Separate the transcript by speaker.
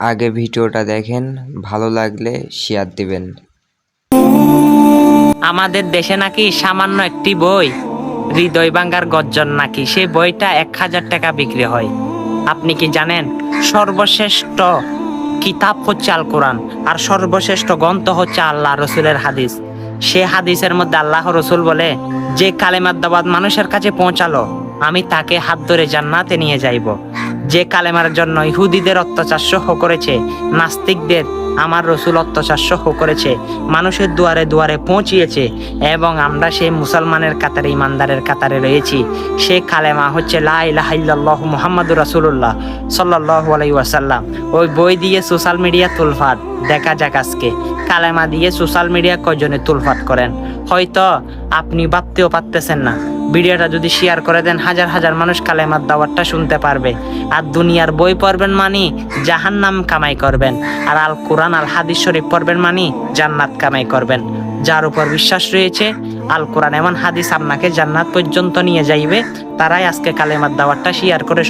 Speaker 1: আগে ভিডিওটা দেখেন, ভালো লাগলে শেয়ার দিবেন।
Speaker 2: আমাদের দেশে নাকি সামান্য একটি বই, হৃদয় ভাঙ্গার গর্জন নাকি, সেই বইটা 1000 টাকা বিক্রি হয়। আপনি কি জানেন সর্বশ্রেষ্ঠ কিতাব হচ্ছে আল কোরআন, আর সর্বশ্রেষ্ঠ গ্রন্থ হচ্ছে আল্লাহ রসুলের হাদিস। সে হাদিসের মধ্যে আল্লাহ রসুল বলে, যে কালেমার দাওয়াত মানুষের কাছে পৌঁছালো আমি তাকে হাত ধরে জান্নাতে নিয়ে যাইব। যে কালেমার জন্য ইহুদিদের অত্যাচার সহ করেছে, নাস্তিকদের আমার রসুল অত্যাচার সহ করেছে, মানুষের দুয়ারে দুয়ারে পৌঁছিয়েছে, এবং আমরা সেই মুসলমানের কাতারে, ইমানদারের কাতারে রয়েছি। সে কালেমা হচ্ছে লা ইলাহা ইল্লাল্লাহু মুহাম্মাদুর রাসূলুল্লাহ সাল্লাল্লাহু আলাইহি ওয়াসাল্লাম। ওই বই দিয়ে সোশ্যাল মিডিয়া তুলফাট। দেখা যাক আজকে কালেমা দিয়ে সোশ্যাল মিডিয়া কয়জনে তুলফাট করেন। হয়তো আপনি ভাবতেও পারতেছেন না, ভিডিওটা যদি শেয়ার করে দেন হাজার হাজার মানুষ কালেমার দাওয়াতটা শুনতে পারবে। আর দুনিয়ার বই পড়বেন মানি জাহান্নাম কামাই করবেন, আর আল কোরআন আল হাদিস শরীফ পড়বেন মানি জান্নাত কামাই করবেন। যার উপর বিশ্বাস রয়েছে আল কোরআন এমন হাদিস আপনাকে জান্নাত পর্যন্ত নিয়ে যাইবে, তারাই আজকে কালেমার দাওয়াতটা শেয়ার করে